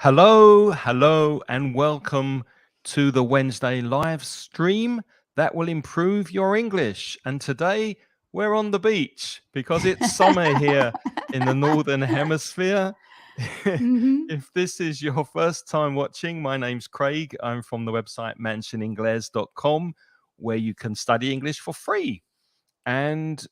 Hello, and welcome to the Wednesday live stream that will improve your English. And today we're on the beach because it's summer here in the Northern Hemisphere. Mhm. If this is your first time watching, my name's Craig. I'm from the website mansioningles.com, where you can study English for free. And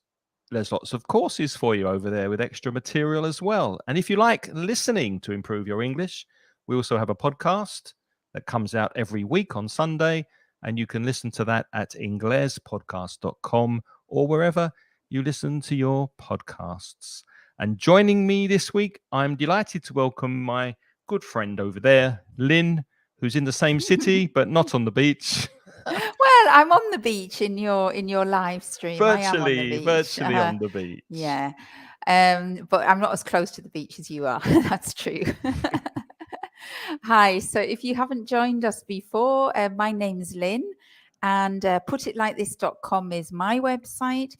there's lots of courses for you over there with extra material as well. And if you like listening to improve your English, we also have a podcast that comes out every week on Sunday, and you can listen to that at inglespodcast.com or wherever you listen to your podcasts. And joining me this week, I'm delighted to welcome my good friend over there, Lynne, who's in the same city but not on the beach. Well, I'm on the beach in your live stream. I am on the beach. Virtually on the beach. Yeah. But I'm not as close to the beach as you are. That's true. Hi. So if you haven't joined us before, my name's Lynne, and putitlikethis.com is my website.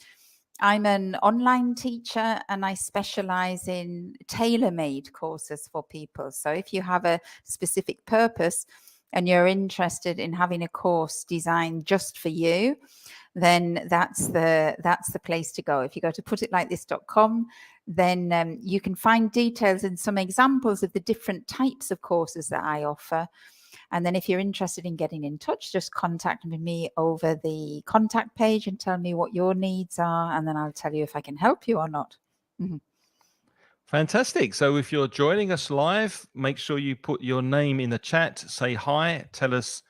I'm an online teacher and I specialize in tailor-made courses for people. So if you have a specific purpose and you're interested in having a course designed just for you, then that's the place to go. If you go to putitlikethis.com, then you can find details and some examples of the different types of courses that I offer. And then if you're interested in getting in touch, just contact me over the contact page and tell me what your needs are, and then I'll tell you if I can help you or not. Mm-hmm. Fantastic. So if you're joining us live, make sure you put your name in the chat, say hi, tell us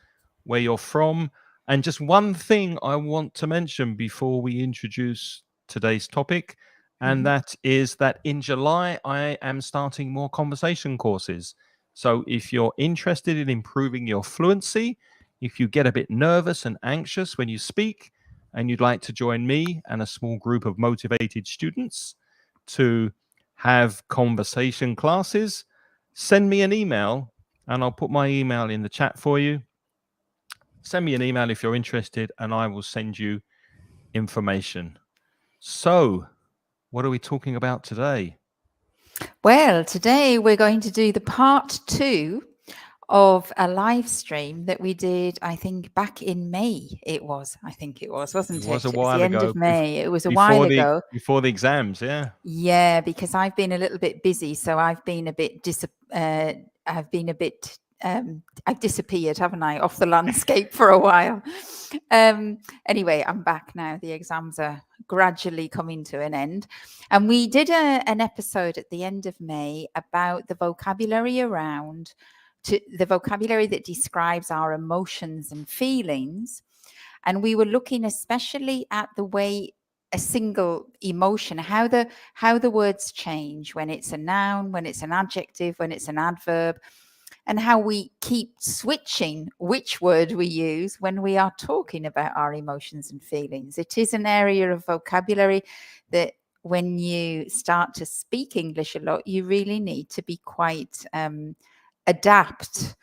where you're from. And just one thing I want to mention before we introduce today's topic, and that is that in July, I am starting more conversation courses. So if you're interested in improving your fluency, if you get a bit nervous and anxious when you speak, and you'd like to join me and a small group of motivated students to have conversation classes, send me an email and I'll put my email in the chat for you. Send me an email if you're interested and I will send you information. So, what are we talking about today? Well, today we're going to do the part 2 of a live stream that we did, I think, back in May. Wasn't it? It was a It was while the end ago. of May. It was a while ago. Before the exams, yeah. Yeah, because I've been a little bit busy, so I've disappeared, haven't I, off the landscape for a while. Anyway, I'm back now. The exams are gradually coming to an end. And we did an episode at the end of May about the vocabulary the vocabulary that describes our emotions and feelings. And we were looking especially at the way a single emotion, how the words change when it's a noun, when it's an adjective, when it's an adverb, and how we keep switching which word we use when we are talking about our emotions and feelings. It is an area of vocabulary that when you start to speak English a lot, you really need to be quite adept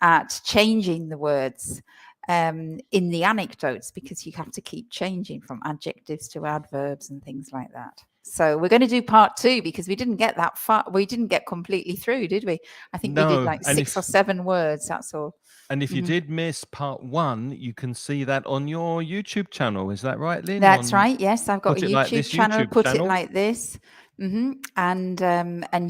at changing the words in the anecdotes, because you have to keep changing from adjectives to adverbs and things like that. So we're going to do part 2 because we didn't get that far. We didn't get completely through, did we? I think we did like 6 or 7 words. That's all. And if you did miss part 1, you can see that on your YouTube channel. Is that right, Lynne? That's right. Yes, I've got a YouTube channel. Put channel. It Like This. And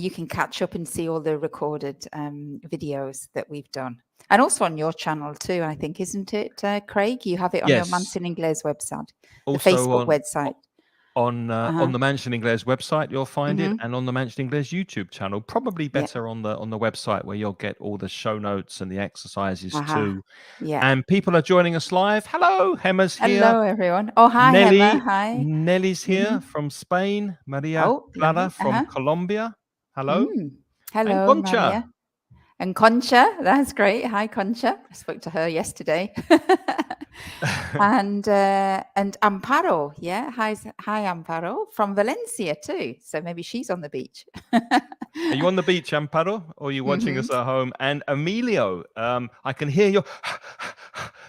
you can catch up and see all the recorded videos that we've done. And also on your channel too, I think, isn't it, Craig? You have it on your Mansion Ingles website, also the Facebook website. On the Mansion Ingles website, you'll find it, and on the Mansion Ingles YouTube channel. Probably better on the website, where you'll get all the show notes and the exercises too. Yeah. And people are joining us live. Hello, Hema's here. Hello, everyone. Oh, hi, Nelly. Hema. Hi. Nelly's here from Spain. Maria Clara from Colombia. Hello. Hello, and Concha. Maria. And Concha, that's great. Hi, Concha. I spoke to her yesterday. and Amparo, yeah. Hi, Amparo from Valencia too. So maybe she's on the beach. Are you on the beach, Amparo, or are you watching us at home? And Emilio, I can hear you.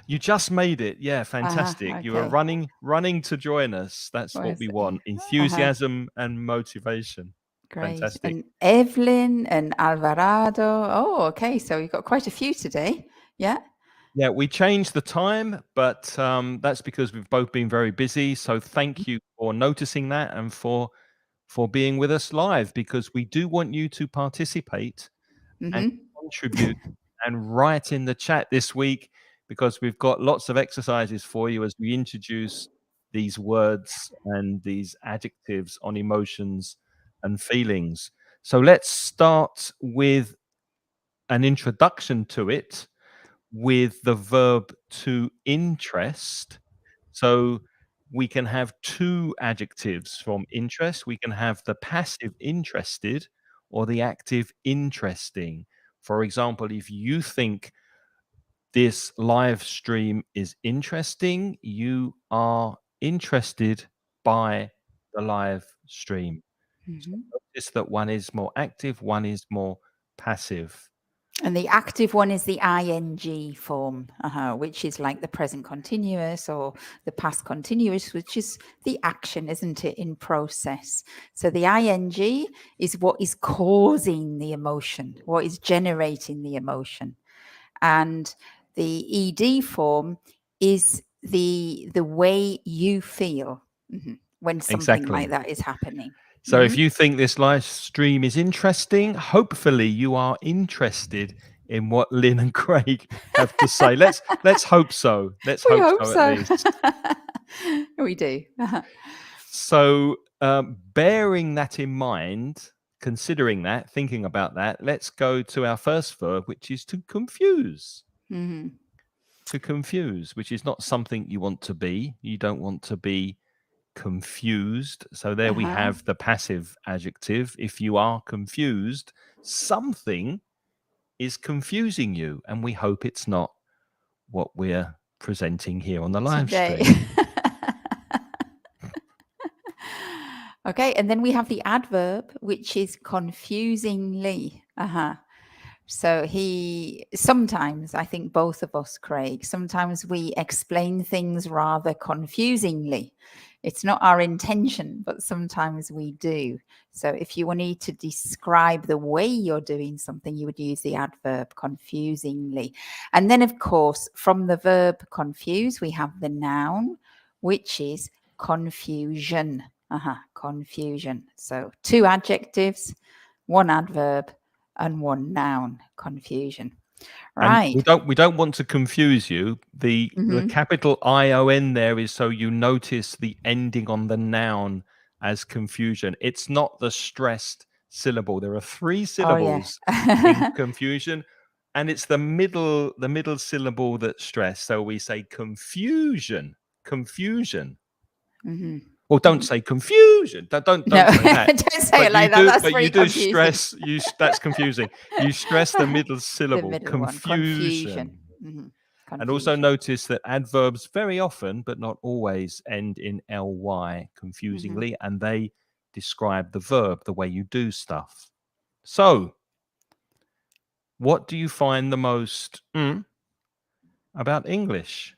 You just made it. Yeah, fantastic. Okay. You are running to join us. That's what we want. Enthusiasm and motivation. Great. Fantastic. And Evelyn and Alvarado. Oh, okay. So we've got quite a few today. Yeah. Yeah, we changed the time, but that's because we've both been very busy. So thank you for noticing that and for being with us live, because we do want you to participate and Mm-hmm. contribute and write in the chat this week, because we've got lots of exercises for you as we introduce these words and these adjectives on emotions and feelings. So let's start with an introduction to it with the verb to interest. So we can have two adjectives from interest. We can have the passive interested or the active interesting. For example, if you think this live stream is interesting, you are interested by the live stream. So Mm-hmm. notice that one is more active, one is more passive. And the active one is the ing form, which is like the present continuous or the past continuous, which is the action, isn't it, in process. So the ing is what is causing the emotion, what is generating the emotion. And the ed form is the way you feel when something like Exactly. that is happening. So if you think this live stream is interesting, hopefully you are interested in what Lynne and Craig have to say. Let's hope so. Let's We hope hope so at so. least. We do. So bearing that in mind, considering that, thinking about that, let's go to our first verb, which is to confuse. Mm-hmm. To confuse, which is not something you want to be. You don't want to be confused. So there we Uh-huh. have the passive adjective. If you are confused, something is confusing you, and we hope it's not what we're presenting here on the live Today. stream. Okay, and then we have the adverb, which is confusingly. So sometimes, I think both of us, Craig, sometimes we explain things rather confusingly. It's not our intention, but sometimes we do. So if you need to describe the way you're doing something, you would use the adverb confusingly. And then, of course, from the verb confuse, we have the noun, which is confusion. Confusion. So two adjectives, one adverb, and one noun, confusion. And Right. we don't want to confuse you. The capital ION there is so you notice the ending on the noun as confusion. It's not the stressed syllable. There are three Oh, yeah. syllables in confusion, and it's the middle syllable that's stressed. So we say confusion, confusion. Well, don't say confusion. Don't No, say that. don't say it like that. That's But you very do confusing. stress that's confusing. You stress the middle The syllable, middle one, confusion. confusion. And also Confusion. notice that adverbs very often, but not always, end in ly, confusingly, and they describe the verb, the way you do stuff. So, what do you find the most about English?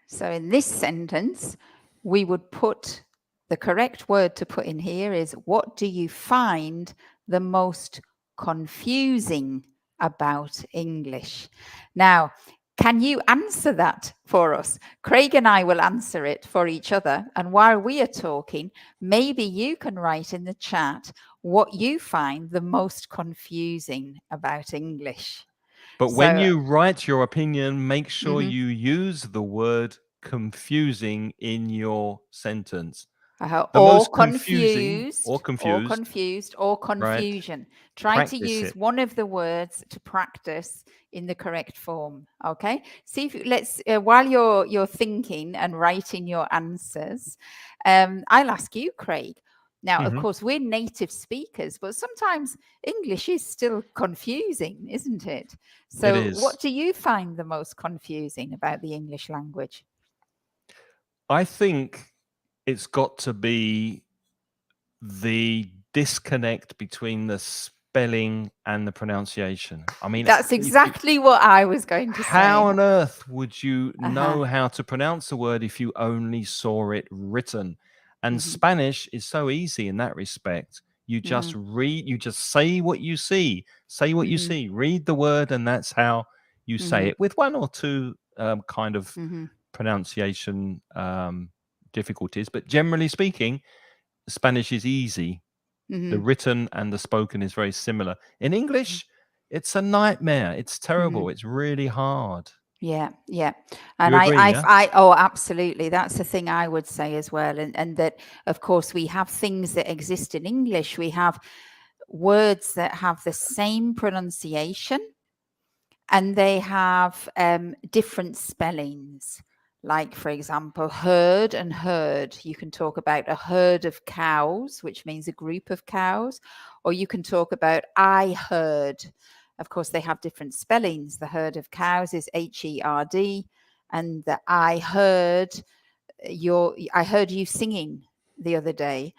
So in this sentence, we would put the correct word to put in here is, what do you find the most confusing about English? Now, can you answer that for us? Craig and I will answer it for each other. And while we are talking, maybe you can write in the chat what you find the most confusing about English. But when So, you write your opinion, make sure you use the word confusing in your sentence. The or most confusing confused, or confused, or right? confusion. Try to Practice use it. one of the words to practice in the correct form. Okay. See if let's while you're thinking and writing your answers, I'll ask you, Craig. Now, of course, we're native speakers, but sometimes English is still confusing, isn't it? It So, is. what do you find the most confusing about the English language? I think it's got to be the disconnect between the spelling and the pronunciation. I mean, That's exactly what I was going to how say. on earth would you Uh-huh. know how to pronounce a word if you only saw it written? And Mhm. Spanish is so easy in that respect. You just read, you just say what you see, say what you see, read the word, and that's how you say it, with one or two kind of pronunciation difficulties. But generally speaking, Spanish is easy. The written and the spoken is very similar. In English, it's a nightmare. It's terrible. It's really hard. Yeah, yeah. And You agree, yeah? oh, absolutely. That's the thing I would say as well. And that, of course, we have things that exist in English. We have words that have the same pronunciation and they have different spellings. Like, for example, herd and herd. You can talk about a herd of cows, which means a group of cows, or you can talk about I heard. Of course, they have different spellings. The herd of cows is H-E-R-D, and the I heard you singing the other day.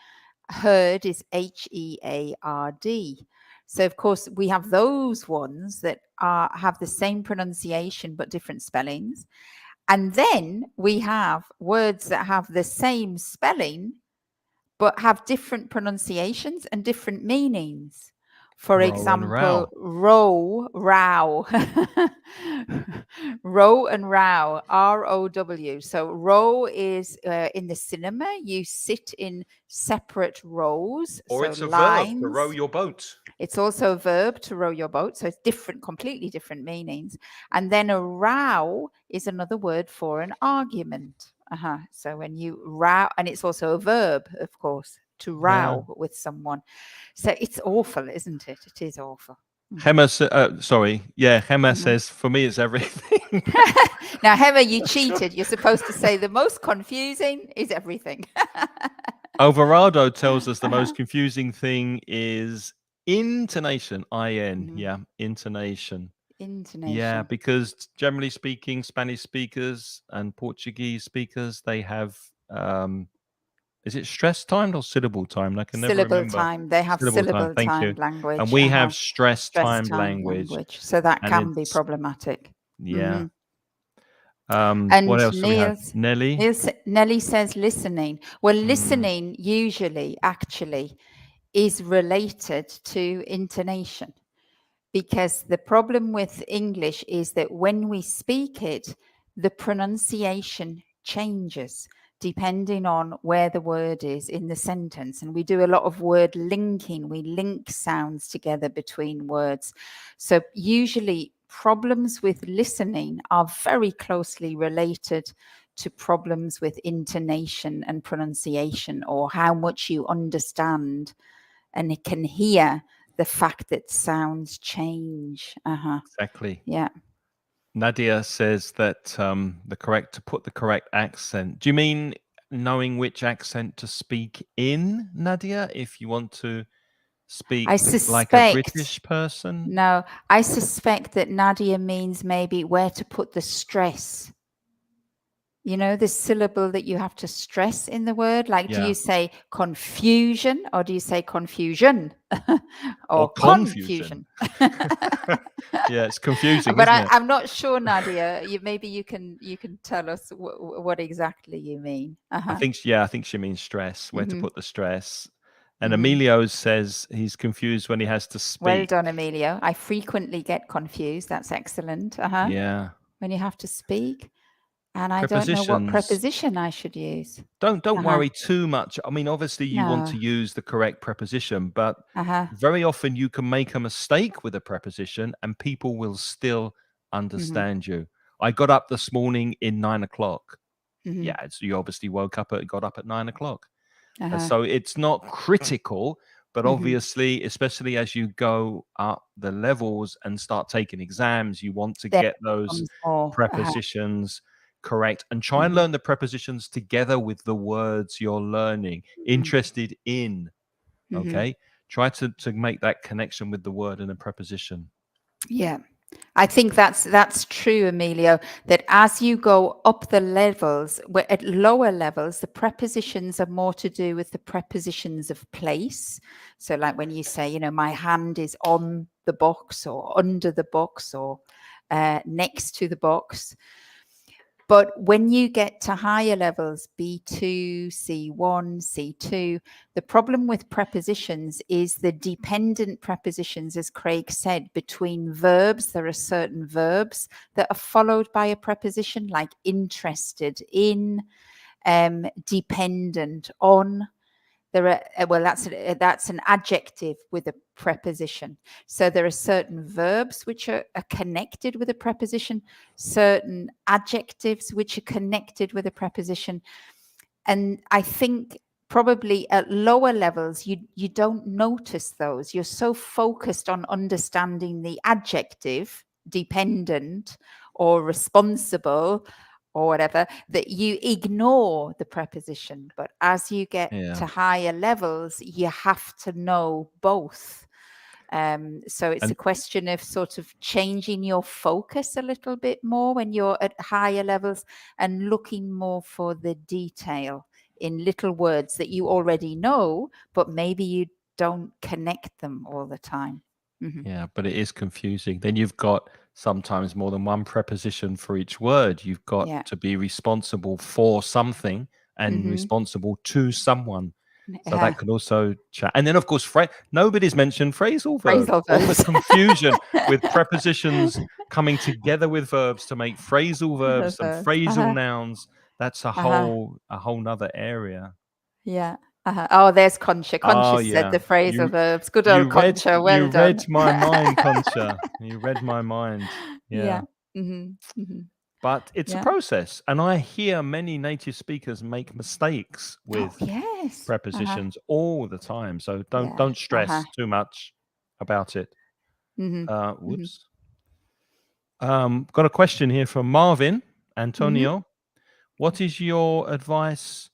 Heard is H-E-A-R-D. So, of course, we have those ones that have the same pronunciation but different spellings. And then we have words that have the same spelling but have different pronunciations and different meanings. For Row and example, row. row, row and row, R-O-W. So row is in the cinema, you sit in separate rows. Or so it's a lines. verb, to row your boat. It's also a verb, to row your boat. So it's different, completely different meanings. And then a row is another word for an argument. So when you row, and it's also a verb, of course, to row with someone. So it's awful, isn't it? It is awful. Hema, Hema says, for me, it's everything. Now, Hema, you cheated. You're supposed to say the most confusing is everything. Alvarado tells us the most confusing thing is intonation. I-N, yeah, intonation. Intonation. Yeah, because generally speaking, Spanish speakers and Portuguese speakers, they have, is it stress timed or syllable timed? I can never remember. Syllable time. They have syllable Thank you. timed language. And we have stress timed language. So that and can be it's- problematic. Yeah. And What else do we have? Nelly says listening. Well, listening usually actually is related to intonation, because the problem with English is that when we speak it, the pronunciation changes depending on where the word is in the sentence. And we do a lot of word linking. We link sounds together between words. So usually problems with listening are very closely related to problems with intonation and pronunciation, or how much you understand and can hear the fact that sounds change. Exactly. Yeah. Nadia says that to put the correct accent. Do you mean knowing which accent to speak in, Nadia? If you want to speak like a British person? No, I suspect that Nadia means maybe where to put the stress. You know, the syllable that you have to stress in the word. Like, do you say confusion, or do you say confusion? or confusion? Yeah, it's confusing, but isn't it? I'm not sure, Nadia. Maybe you can tell us what exactly you mean. I think she means stress. Where to put the stress. And Mm-hmm. Emilio says he's confused when he has to speak. Well done, Emilio. I frequently get confused. That's excellent. Yeah. When you have to speak. And I don't know what preposition I should use. Don't worry too much. I mean, obviously you want to use the correct preposition, but very often you can make a mistake with a preposition and people will still understand you. I got up this morning in 9 o'clock. Yeah, so you obviously got up at 9 o'clock. So it's not critical, but obviously, especially as you go up the levels and start taking exams, you want to get those prepositions correct, and try and learn the prepositions together with the words you're learning, interested in. Okay, try to make that connection with the word and the preposition. Yeah, I think that's true, Emilio, that as you go up the levels, at lower levels, the prepositions are more to do with the prepositions of place. So like when you say, my hand is on the box, or under the box, or next to the box. But when you get to higher levels, B2, C1, C2, the problem with prepositions is the dependent prepositions, as Craig said, between verbs. There are certain verbs that are followed by a preposition, like interested in, dependent on. There are, well, that's an adjective with a preposition. So there are certain verbs which are connected with a preposition, certain adjectives which are connected with a preposition. And I think probably at lower levels, you don't notice those. You're so focused on understanding the adjective, dependent or responsible or whatever, that you ignore the preposition. But as you get to higher levels, you have to know both. So it's a question of sort of changing your focus a little bit more when you're at higher levels and looking more for the detail in little words that you already know, but maybe you don't connect them all the time. Mm-hmm. Yeah, but it is confusing. Then you've got sometimes more than one preposition for each word. You've got to be responsible for something and responsible to someone. So that could also chat. And then, of course, nobody's mentioned phrasal verbs. Phrasal All the verbs. confusion with prepositions coming together with verbs to make phrasal verbs and phrasal nouns. That's a whole nother area. Yeah. Oh, there's Concha. Concha said the phrasal verbs. Good old Concha. Well you done. read my mind, Concha. You read my mind. Yeah. But it's a process. And I hear many native speakers make mistakes with prepositions all the time. So don't stress too much about it. Whoops. Got a question here from Marvin Antonio. What is your advice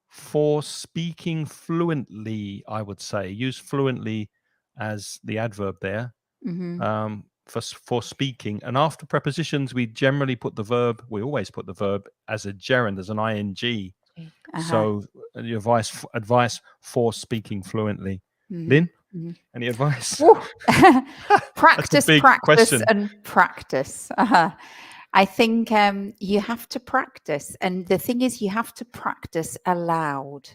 for speaking fluently? I would say use fluently as the adverb there. For speaking, and after prepositions we generally put the verb, we always put the verb as a gerund, as an ing. So your advice for speaking fluently. Lynn, any advice? Practice, practice question. And practice. I think you have to practice, and the thing is you have to practice aloud.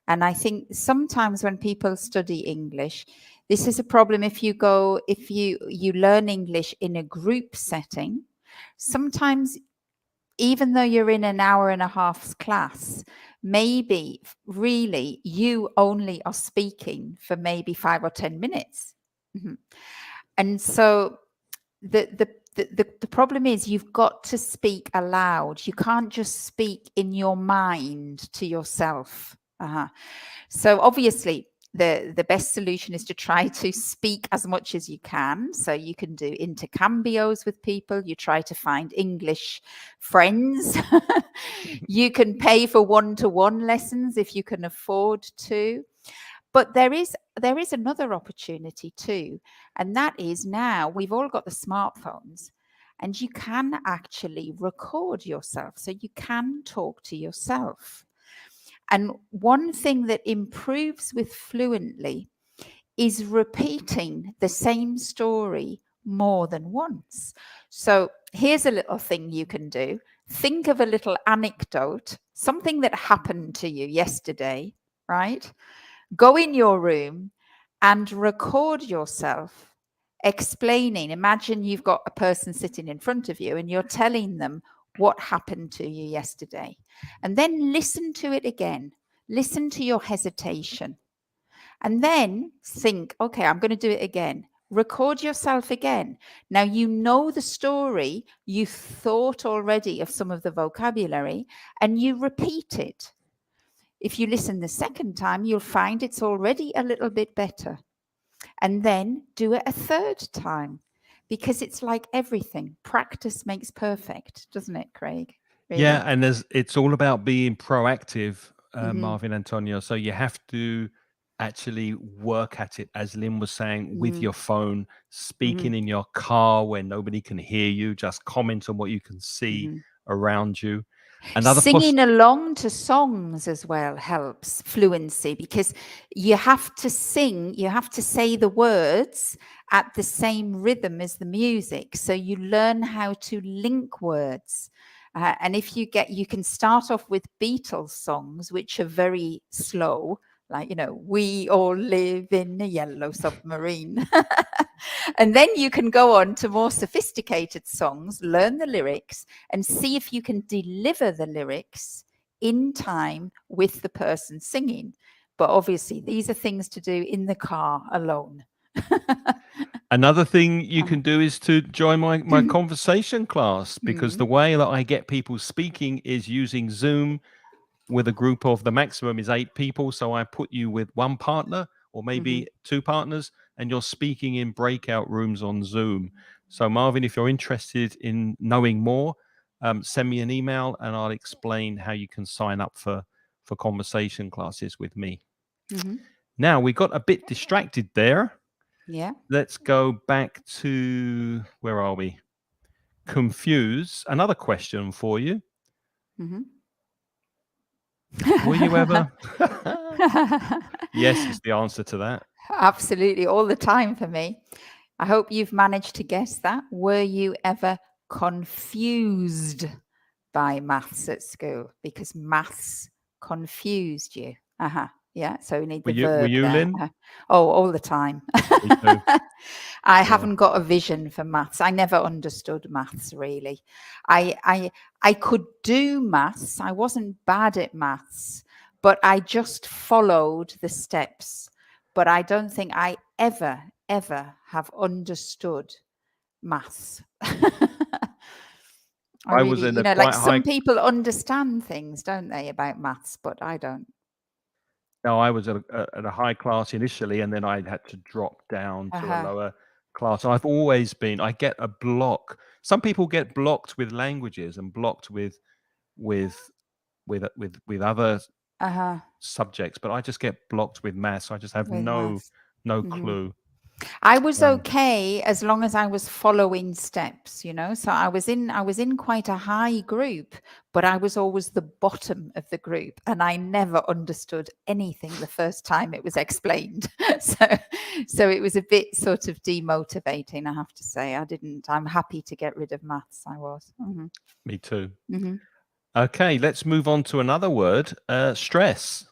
And I think sometimes when people study English, this is a problem if you learn English in a group setting. Sometimes, even though you're in an hour and a half's class, maybe really you only are speaking for maybe 5 or 10 minutes. And so the problem is you've got to speak aloud. You can't just speak in your mind to yourself. So obviously the best solution is to try to speak as much as you can. So you can do intercambios with people. You try to find English friends. You can pay for one-to-one lessons if you can afford to. But there is another opportunity too. And that is, now we've all got the smartphones, and you can actually record yourself. So you can talk to yourself. And one thing that improves with fluently is repeating the same story more than once. So here's a little thing you can do. Think of a little anecdote, something that happened to you yesterday, right? Go in your room and record yourself explaining. Imagine you've got a person sitting in front of you and you're telling them what happened to you yesterday. And then listen to it again. Listen to your hesitation. And then think, okay, I'm going to do it again. Record yourself again. Now you know the story. You thought already of some of the vocabulary and you repeat it. If you listen the second time, you'll find it's already a little bit better. And then do it a third time, because it's like everything. Practice makes perfect, doesn't it, Craig? Really? Yeah, and it's all about being proactive, Marvin Antonio. So you have to actually work at it, as Lynn was saying, with your phone, speaking in your car where nobody can hear you, just comment on what you can see around you. Singing along to songs as well helps fluency, because you have to sing, you have to say the words at the same rhythm as the music. So you learn how to link words. And if you can start off with Beatles songs, which are very slow, like, we all live in a yellow submarine. And then you can go on to more sophisticated songs, learn the lyrics, and see if you can deliver the lyrics in time with the person singing. But obviously, these are things to do in the car alone. Another thing you can do is to join my conversation class, because the way that I get people speaking is using Zoom with a group of, the maximum is 8 people. So I put you with one partner or maybe 2 partners, and you're speaking in breakout rooms on Zoom. So Marvin, if you're interested in knowing more, send me an email and I'll explain how you can sign up for conversation classes with me. Now, we got a bit distracted there. Yeah. Let's go back to, where are we? Confuse. Another question for you. Were you ever? Yes is the answer to that. Absolutely, all the time for me. I hope you've managed to guess that. Were you ever confused by maths at school? Because maths confused you. Yeah, so we need the verb Were you there. Lynne? Oh, all the time. Me too. I haven't got a vision for maths. I never understood maths, really. I could do maths. I wasn't bad at maths, but I just followed the steps. But I don't think I ever have understood maths. I was in a quite like high. some people understand things, don't they, about maths, but I don't. No, I was at a high class initially, and then I had to drop down to a lower class. I've always been. I get a block. Some people get blocked with languages and blocked with other subjects, but I just get blocked with maths. I just have With no maths. clue. I was okay as long as I was following steps, So I was in quite a high group, but I was always the bottom of the group, and I never understood anything the first time it was explained. So it was a bit sort of demotivating, I have to say. I'm happy to get rid of maths. I was. Me too. Okay, let's move on to another word, stress,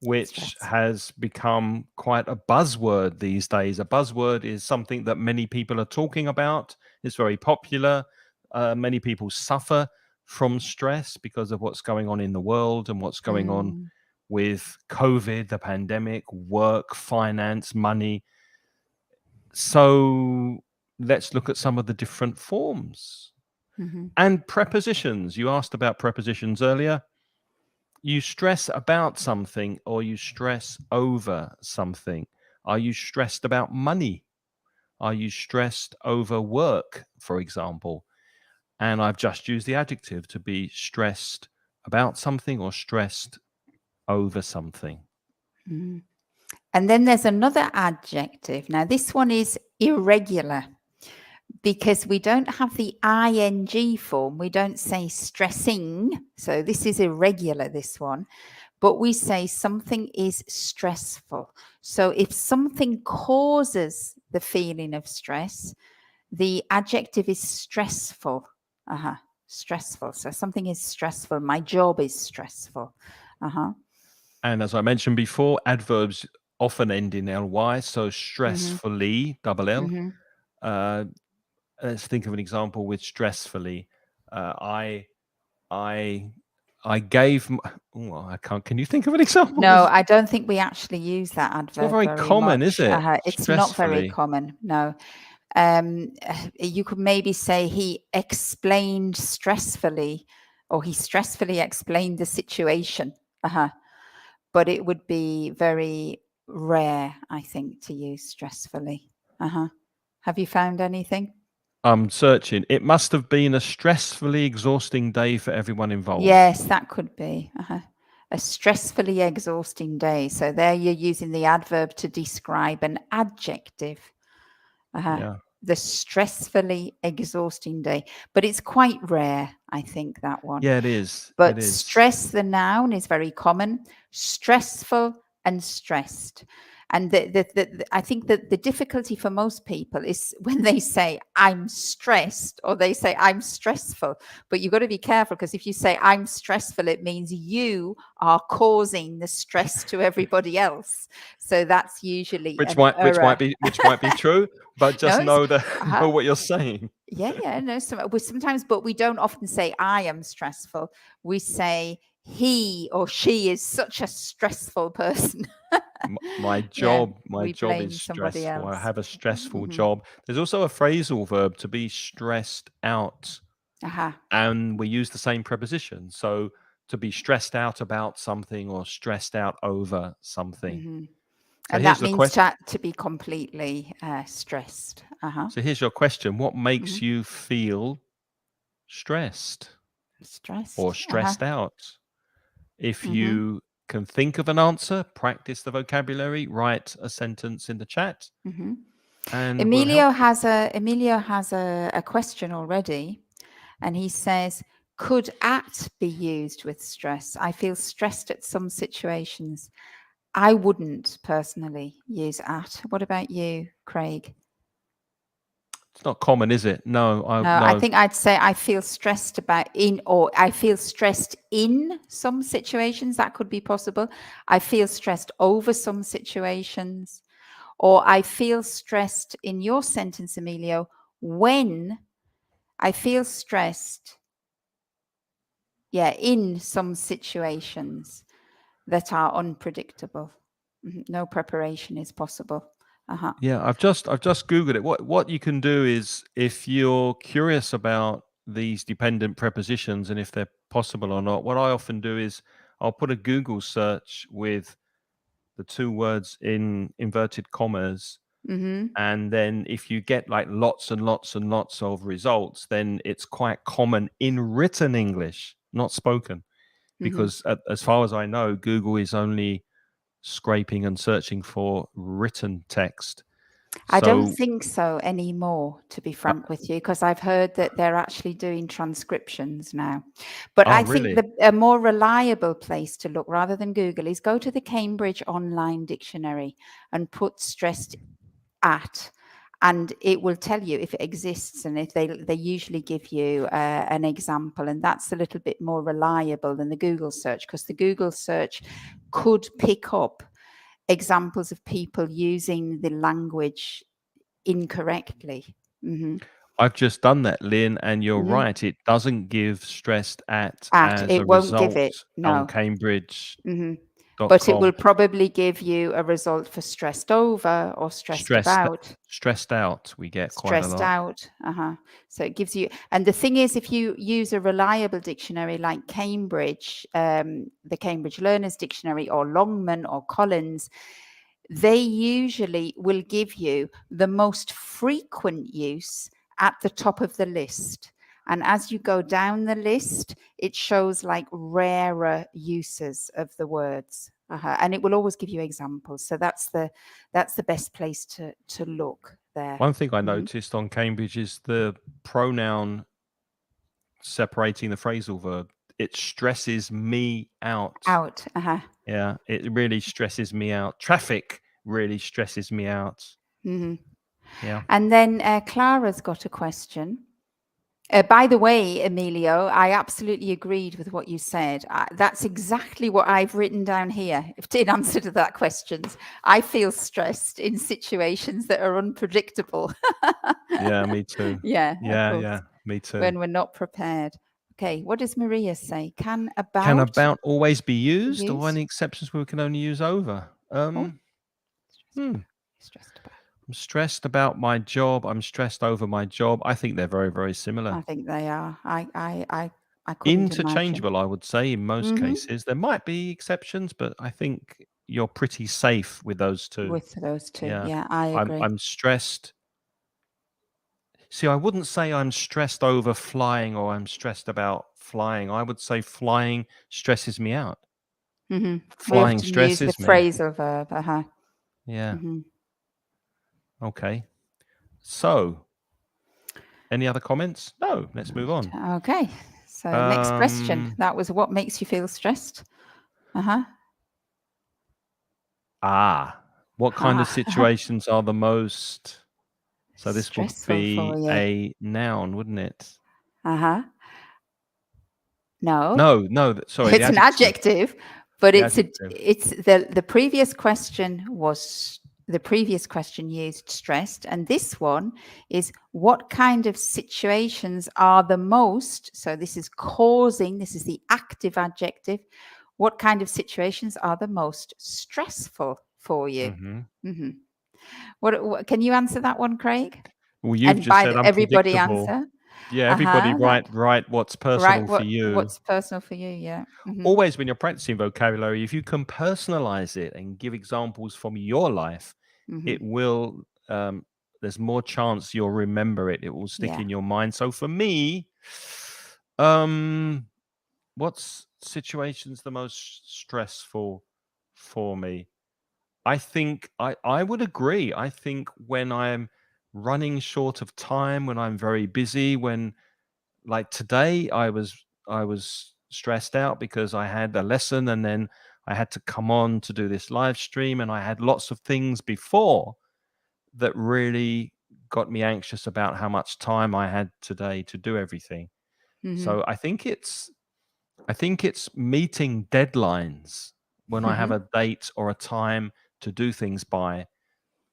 which has become quite a buzzword these days. A buzzword is something that many people are talking about. It's very popular. Many people suffer from stress because of what's going on in the world and what's going on with COVID, the pandemic, work, finance, money. So let's look at some of the different forms. And prepositions. You asked about prepositions earlier. You stress about something, or you stress over something. Are you stressed about money? Are you stressed over work, for example? And I've just used the adjective to be stressed about something or stressed over something. And then there's another adjective. Now, this one is irregular, because we don't have the ing form. We don't say stressing. So this is irregular, this one. But we say something is stressful. So if something causes the feeling of stress, the adjective is stressful. Stressful. So something is stressful. My job is stressful. And as I mentioned before, adverbs often end in ly. So stressfully, double L. Let's think of an example with stressfully. I gave. I can't. Can you think of an example? No, I don't think we actually use that adverb. It's not very common, much. Is it? It's not very common. No. You could maybe say he explained stressfully, or he stressfully explained the situation. But it would be very rare, I think, to use stressfully. Have you found anything? I'm searching. It must have been a stressfully exhausting day for everyone involved. Yes, that could be. A stressfully exhausting day. So there you're using the adverb to describe an adjective. The stressfully exhausting day. But it's quite rare, I think, that one. Yeah, it is. But stress, the noun, is very common. Stressful and stressed. And I think that the difficulty for most people is when they say I'm stressed or they say I'm stressful. But you've got to be careful, because if you say I'm stressful, it means you are causing the stress to everybody else. So that's usually which an error. which might be true, but just No, it's know that know uh-huh. what you're saying. Yeah. No, sometimes, but we don't often say I am stressful. We say he or she is such a stressful person. My Yeah, my we job is blame somebody stressful. I else. have a stressful Hmm. job. There's also a phrasal verb, to be stressed out, Aha. and we use the same preposition. So to be stressed out about something or stressed out over something. Hmm. So And here's that the means question. to be completely stressed. Uh-huh. So here's your question. What Hmm. makes you feel stressed or Stressed. Uh-huh. stressed out? If Hmm. you can think of an answer, practice the vocabulary, write a sentence in the chat, Hmm. and we'll help you. Emilio has a question already, and he says, could at be used with stress? I feel stressed at some situations. I wouldn't personally use at. What about you, Craig? It's not common, is it? No, No, I no. think I'd say I feel stressed about or I feel stressed in some situations. That could be possible. I feel stressed over some situations, or I feel stressed in your sentence, Emilio, when I feel stressed, yeah, in some situations that are unpredictable. No preparation is possible. Uh-huh. Yeah, I've just Googled it. What you can do is, if you're curious about these dependent prepositions and if they're possible or not, what I often do is I'll put a Google search with the two words in inverted commas. Mm-hmm. And then if you get like lots and lots and lots of results, then it's quite common in written English, not spoken. Mm-hmm. Because as far as I know, Google is only scraping and searching for written text. I don't So, think so anymore, to be uh, frank with you, because I've heard that they're actually doing transcriptions now. But oh, I think really? a more reliable place to look rather than Google is go to the Cambridge Online Dictionary and put stressed at, and it will tell you if it exists, and if they usually give you an example, and that's a little bit more reliable than the Google search, because the Google search could pick up examples of people using the language incorrectly. Hmm. I've just done that, Lynn, and you're Hmm. right. It doesn't give stressed at At as a it won't give result it, on no. cambridge.com. Hmm. But it will probably give you a result for stressed over or stressed Stressed about. stressed out, we get quite a Stressed lot. out. Uh-huh. So it gives you, and the thing is, if you use a reliable dictionary like Cambridge, the Cambridge Learners Dictionary, or Longman or Collins, they usually will give you the most frequent use at the top of the list. And as you go down the list, it shows like rarer uses of the words. And it will always give you examples. So that's the best place to look there. One thing I Mhm. noticed on Cambridge is the pronoun separating the phrasal verb. It stresses me out. Out. Uh-huh. Yeah, it really stresses me out. Traffic really stresses me out. Hmm. Yeah. And then Clara's got a question. By the way, Emilio, I absolutely agreed with what you said. That's exactly what I've written down here. In answer to that question, I feel stressed in situations that are unpredictable. Yeah, me too. Yeah, of Yeah, course. yeah, me too. When we're not prepared. Okay, what does Maria say? Can Can about about always be be used, or used? any exceptions we can only use over? Oh, Hmm. stressed about. I'm stressed about my job. I'm stressed over my job. I think they're very, very similar. I think they are. I couldn't imagine. Interchangeable, I would say, in most Hmm. cases. There might be exceptions, but I think you're pretty safe with those two. With those two, Yeah. yeah, I I'm agree. I'm stressed. See, I wouldn't say I'm stressed over flying or I'm stressed about flying. I would say flying stresses me out. Hmm. We Flying often use the stresses me. phrasal verb. Uh-huh. Yeah. Hmm. Okay. So, any other comments? No, let's move on. Okay. So next question. Um, That was what makes you feel stressed. Uh-huh. ah, What kind of situations are the most? So this would stressful for be you? a noun, wouldn't it? Uh-huh. No, No, sorry, the it's an adjective. adjective, but The it's adjective. the previous question was the previous question used stressed, and this one is what kind of situations are the most, so this is causing, this is the active adjective, what kind of situations are the most stressful for you? Hmm. Hmm. What can you answer that one, Craig? Well, you've And just by said everybody unpredictable. answer. Yeah, everybody Uh-huh. That write what's right. personal for you. What's personal for you? Yeah. Hmm. Always when you're practicing vocabulary, if you can personalize it and give examples from your life, Hmm. it will there's more chance you'll remember it. It will stick Yeah. in your mind. So for me, um what's situations the most stressful for me? I think I would agree. I think when I'm running short of time, when I'm very busy, when like today I was stressed out because I had a lesson and then I had to come on to do this live stream and I had lots of things before that really got me anxious about how much time I had today to do everything. Hmm. So I think it's meeting deadlines when I have Hmm. a date or a time to do things by.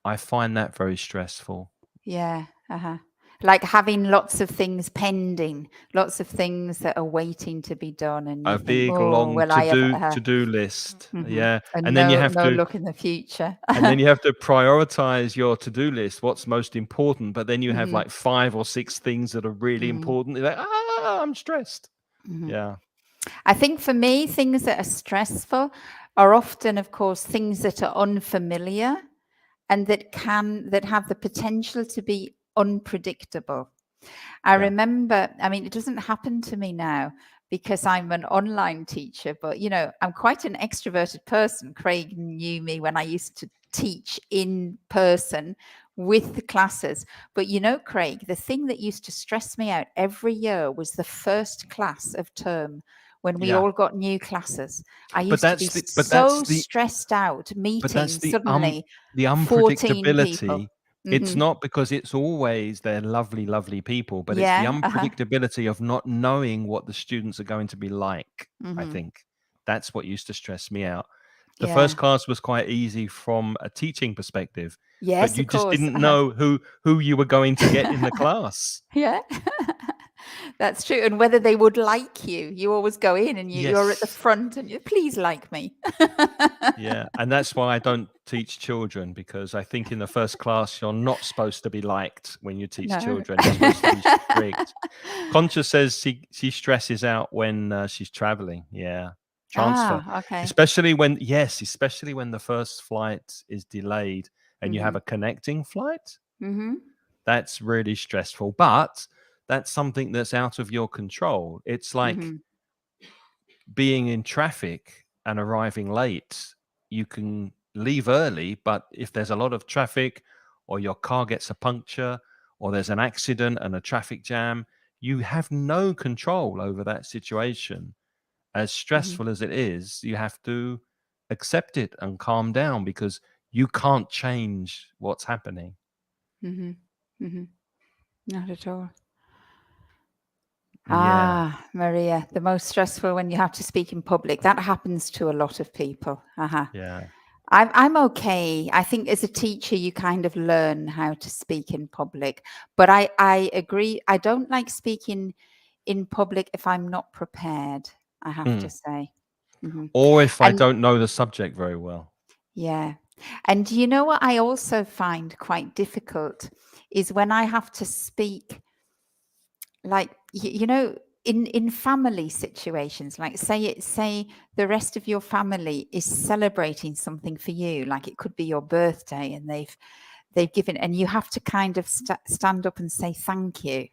I find that very stressful. Yeah. Uh-huh. Like having lots of things pending, lots of things that are waiting to be done, and you A think, big "Oh, long will I ever?" to-do list. Mhm. Yeah. And And then you have no to look in the future. and then you have to prioritize your to-do list, what's most important, but then you have Mhm. like 5 or 6 things that are really Mhm. important. You're like, I'm stressed. Mhm. Yeah. I think for me, things that are stressful are often, of course, things that are unfamiliar and that have the potential to be unpredictable. I Yeah. remember, I mean, it doesn't happen to me now because I'm an online teacher, but I'm quite an extroverted person. Craig knew me when I used to teach in person with the classes. But Craig, the thing that used to stress me out every year was the first class of term when we Yeah. all got new classes. I But used to be that's the but that's so the stressed out But that's meeting suddenly the 14 people. unpredictability. It's Hmm. not because it's always they're lovely, lovely people, but it's the Yeah. Uh-huh. unpredictability of not knowing what the students are going to be like, I Hmm. think. That's what used to stress me out. The first Yeah. class was quite easy from a teaching perspective, but Yes, you of just course. didn't know who you were going to get in the class. Yeah. That's true. And whether they would like you. You always go in and you're at the Yes. front and you please like me. Yeah, and that's why I don't teach children because I think in the first class you're not supposed to be liked when you teach No. children. You're supposed to be strict. Concha says she stresses out when she's traveling. Yeah, transfer, Ah, okay. especially when the first flight is delayed and you have Mhm. a connecting flight. Mhm. That's really stressful, but that's something that's out of your control. It's like Mhm. being in traffic and arriving late. You can leave early, but if there's a lot of traffic or your car gets a puncture or there's an accident and a traffic jam, you have no control over that situation. As Mhm. stressful as it is, you have to accept it and calm down because you can't change what's happening. Mhm. Mhm. Not at all. Yeah, Ah, Maria, the most stressful when you have to speak in public. That happens to a lot of people. Uh-huh. yeah. I'm okay. I think as a teacher, you kind of learn how to speak in public. But I agree. I don't like speaking in public if I'm not prepared, I have to Mm. say. Hmm. Or if I And don't know the subject very well. yeah. And you know what I also find quite difficult is when I have to speak like in family situations, like say the rest of your family is celebrating something for you, like it could be your birthday and they've given, and you have to kind of stand up and say thank you,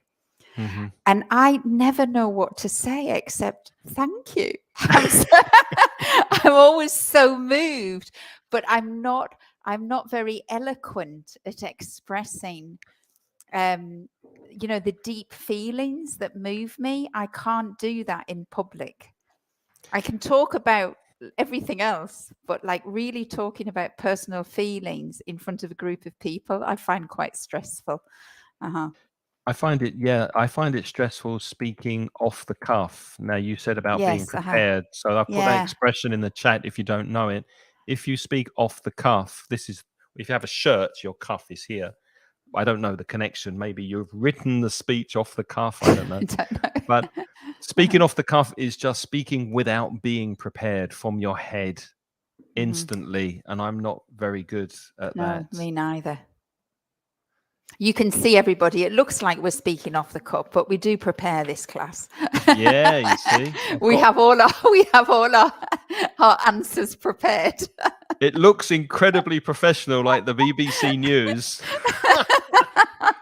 Hmm. and I never know what to say except thank you. I'm always so moved, but I'm not very eloquent at expressing um the deep feelings that move me. I can't do that in public. I can talk about everything else, but like really talking about personal feelings in front of a group of people, I find quite stressful. Uh-huh. I find it stressful speaking off the cuff. Now, you said about being Yes. Uh-huh. prepared, so I put that Yeah. expression in the chat if you don't know it. If you speak off the cuff, this is if you have a shirt, your cuff is here. I don't know the connection. Maybe you've written the speech off the cuff. I don't know. I don't know. But Uh-huh. speaking off the cuff is just speaking without being prepared from your head instantly, and I'm not very good at No, that. me neither. You can see everybody. It looks like we're speaking off the cup, but we do prepare this class. Yeah, you see, we have all our answers prepared. it looks incredibly professional, like the BBC News,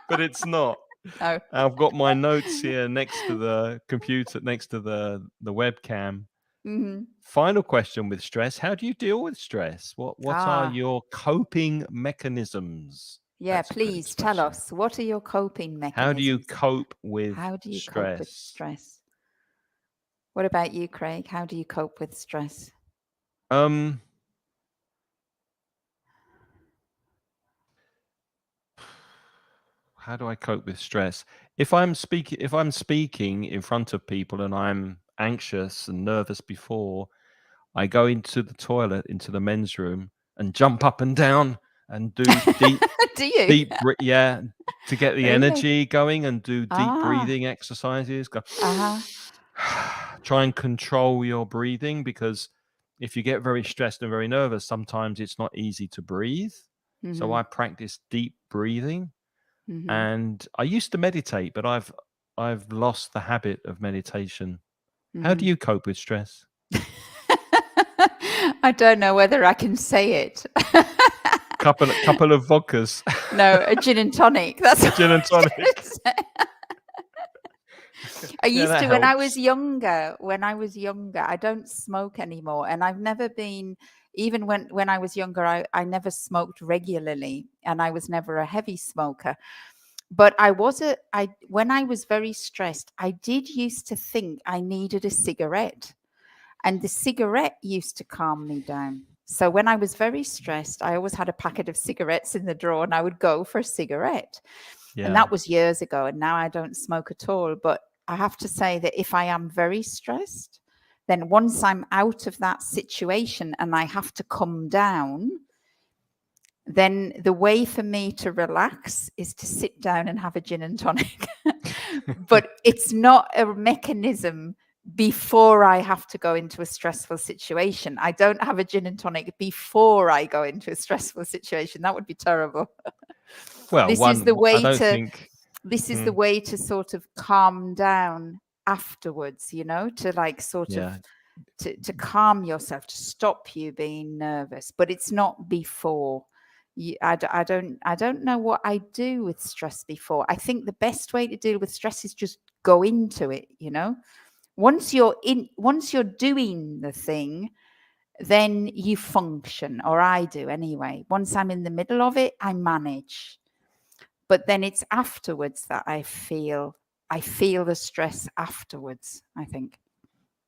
but it's not. No. I've got my notes here next to the computer, next to the webcam. Mm-hmm. Final question with stress: how do you deal with stress? What are your coping mechanisms? Yeah, That's a good please tell expression. us. What are your coping mechanisms? How do you cope with How do you cope with stress? stress? What about you, Craig? How do you cope with stress? How do I cope with stress? If I'm speaking in front of people and I'm anxious and nervous before, I go into the toilet, into the men's room, and jump up and down and do Do you? yeah, to get the Really? energy going, and do deep Ah. breathing exercises. Go Uh-huh. try and control your breathing, because if you get very stressed and very nervous, sometimes it's not easy to breathe. So Mm-hmm. I practice deep breathing. Mm-hmm. And I used to meditate, but I've lost the habit of meditation. How do Mm-hmm. you cope with stress? I don't know whether I can say it. Couple of vodkas. No, a gin and tonic. That's what Gin and I was gonna tonic. say. I Yeah, used that to when I was helps. younger. I don't smoke anymore, and I've never been. Even when I was younger, I never smoked regularly, and I was never a heavy smoker. But when I was very stressed, I did used to think I needed a cigarette, and the cigarette used to calm me down. So when I was very stressed, I always had a packet of cigarettes in the drawer, and I would go for a cigarette. And Yeah. that was years ago, and now I don't smoke at all. But I have to say that if I am very stressed, then once I'm out of that situation and I have to come down, then the way for me to relax is to sit down and have a gin and tonic. But it's not a mechanism before I have to go into a stressful situation. I don't have a gin and tonic before I go into a stressful situation. That would be terrible. Well, This is the I way don't to think. this is the way to sort of calm down afterwards, to like sort Yeah, of to calm yourself, to stop you being nervous. But it's not before. I don't know what I do with stress before. I think the best way to deal with stress is just go into it. Once you're doing the thing, then you function, or I do anyway. Once I'm in the middle of it, I manage. But then it's afterwards that I feel the stress afterwards, I think.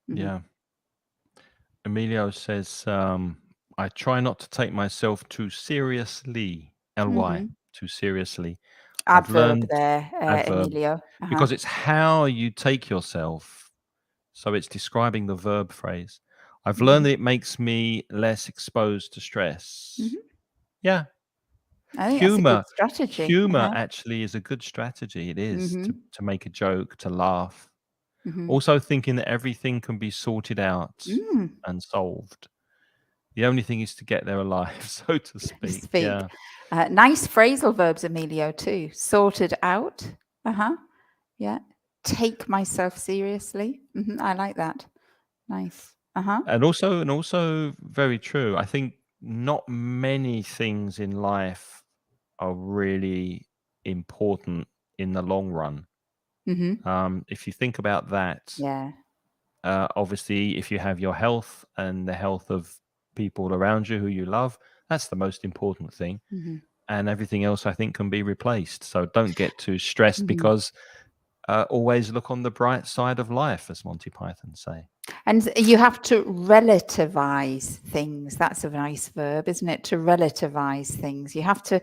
Mm-hmm. yeah. Emilio says, I try not to take myself too seriously. Mm-hmm. Too seriously. I've Adverb learned there, adverb, Emilio. Uh-huh. because it's how you take yourself. So it's describing the verb phrase. I've learned Mm-hmm. that it makes me less exposed to stress. Mm-hmm. Yeah. I think that's a good strategy. Humor Uh-huh. actually is a good strategy. It is Mm-hmm. to make a joke, to laugh. Mm-hmm. Also thinking that everything can be sorted out Mm. and solved. The only thing is to get there alive, so to speak. Speak. Yeah. Nice phrasal verbs, Emilio, too. Sorted out. Uh-huh. Yeah. Take myself seriously. Mm-hmm. I like that. Nice. Uh-huh. And also very true. I think not many things in life are really important in the long run. Mm-hmm. If you think about that, Yeah. obviously, if you have your health and the health of people around you who you love, that's the most important thing. Mm-hmm. And everything else, I think, can be replaced. So don't get too stressed Mm-hmm. because always look on the bright side of life, as Monty Python say. And you have to relativize things. That's a nice verb, isn't it? To relativize things. You have to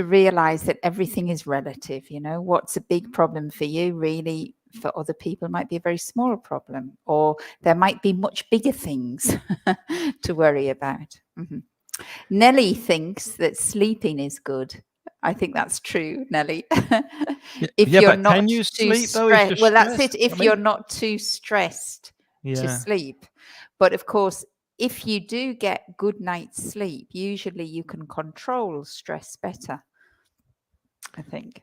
realize that everything is relative. You know, what's a big problem for you really for other people might be a very small problem, or there might be much bigger things to worry about. Nellie thinks that sleeping is good. I think that's true, Nellie. If Yeah, you're but can not you too sleep though if you're stressed, well, that's it. stressed? I If mean, you're not too stressed to yeah. sleep. But of course, if you do get good night's sleep, usually you can control stress better, I think.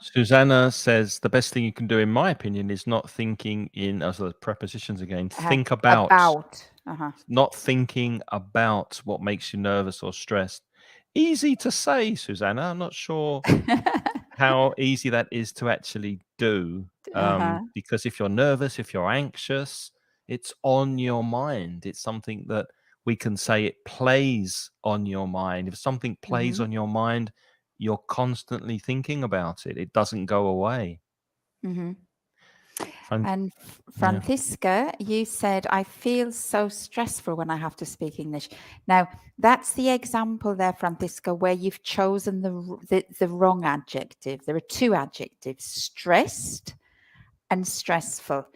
Susanna says the best thing you can do, in my opinion, is not thinking in as the prepositions again. Think about, About. not thinking about what makes you nervous or stressed. Easy to say, Susanna. I'm not sure how easy that is to actually do. Because if you're nervous, if you're anxious, it's on your mind. It's something that we can say it plays on your mind. If something plays on your mind, you're constantly thinking about it. It doesn't go away. And Yeah. Francisca, you said, I feel so stressful when I have to speak English. Now, that's the example there, Francisca, where you've chosen the wrong adjective. There are two adjectives, stressed and stressful.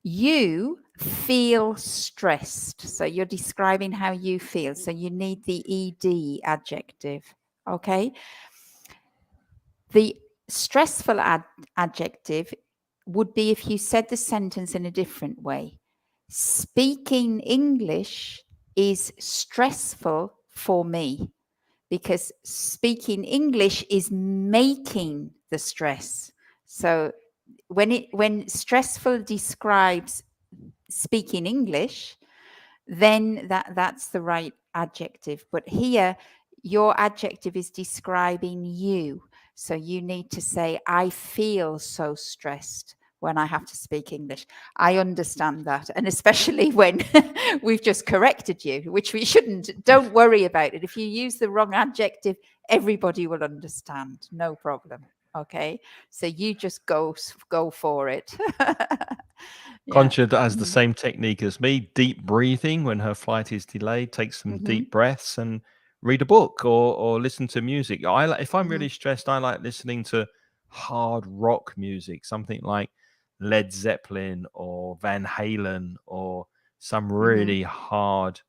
You feel stressed. So you're describing how you feel. So you need the ed adjective. Okay. The stressful adjective would be if you said the sentence in a different way. Speaking English is stressful for me because speaking English is making the stress. So when stressful describes speaking English, then that's the right adjective. But here, your adjective is describing you. So you need to say, I feel so stressed when I have to speak English. I understand that. And especially when we've just corrected you, which we shouldn't. Don't worry about it. If you use the wrong adjective, everybody will understand. No problem. Okay. So you just go for it. Concha has the same technique as me, deep breathing when her flight is delayed, take some deep breaths and read a book or listen to music. If I'm really stressed, I like listening to hard rock music, something like Led Zeppelin or Van Halen or some really hard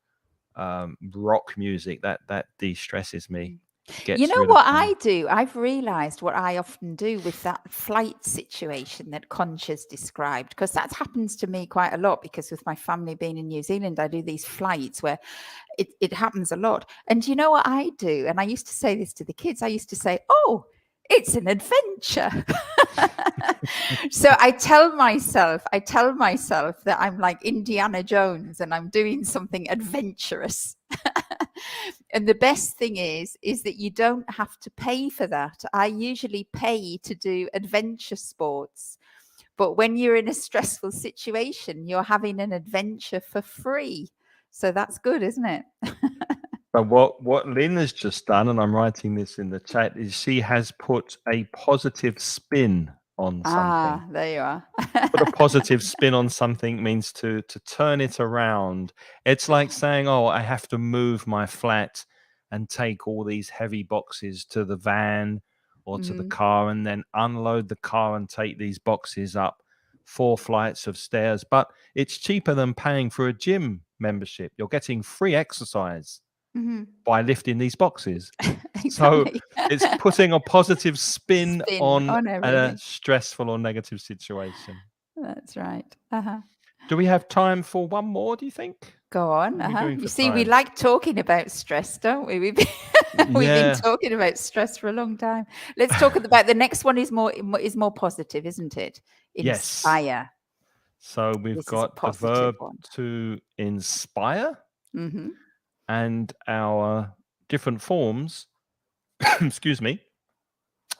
rock music that de-stresses me. You Gets know rid of what some. I do? I've realized what I often do with that flight situation that Concha's described, because that happens to me quite a lot because with my family being in New Zealand, I do these flights where it happens a lot. And you know what I do? And I used to say this to the kids. I used to say, oh, it's an adventure. So I tell myself that I'm like Indiana Jones and I'm doing something adventurous. And the best thing is that you don't have to pay for that. I usually pay to do adventure sports. But when you're in a stressful situation, you're having an adventure for free. So that's good, isn't it? But what Lynne has just done, and I'm writing this in the chat, is she has put a positive spin on something. There you are. Put a positive spin on something means to turn it around. It's like saying, oh, I have to move my flat and take all these heavy boxes to the van or to the car and then unload the car and take these boxes up 4 flights of stairs. But it's cheaper than paying for a gym membership. You're getting free exercise by lifting these boxes. So Exactly. it's putting a positive spin on a everything. stressful or negative situation. That's right. Do we have time for one more, do you think? Go on. What are we doing You for see, we time? like talking about stress, don't we? We've been Yeah. talking about stress for a long time. Let's talk about the next one is more positive, isn't it? Yes. Inspire. So we've This is a got the positive verb one. to inspire Mm-hmm. and our different forms. Excuse me.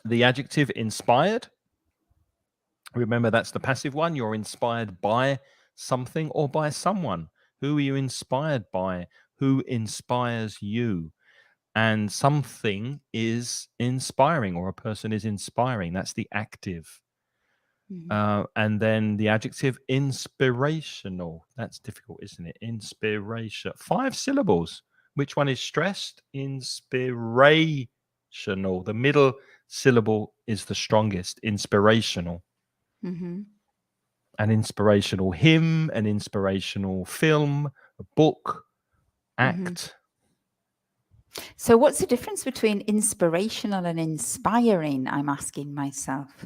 The adjective inspired. Remember, that's the passive one. You're inspired by something or by someone. Who are you inspired by? Who inspires you? And something is inspiring or a person is inspiring. That's the active. And then the adjective inspirational. That's difficult, isn't it? Inspiration. 5 syllables. Which one is stressed? Inspirational. The middle syllable is the strongest. Inspirational. Mm-hmm. An inspirational hymn, an inspirational film, a book, act. So what's the difference between inspirational and inspiring? I'm asking myself.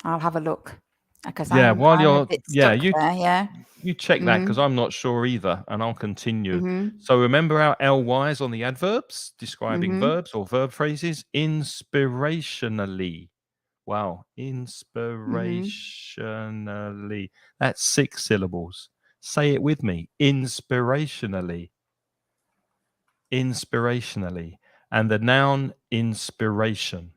I'll have a look because Yeah, while I'm a you're bit stuck you there. Yeah. you check that because Mm-hmm. I'm not sure either, and I'll continue. Mm-hmm. So remember our LYs on the adverbs describing Mm-hmm. verbs or verb phrases. Inspirationally. Wow, Mm-hmm. inspirationally. That's 6 syllables. Say it with me. Inspirationally. Inspirationally. And the noun inspiration.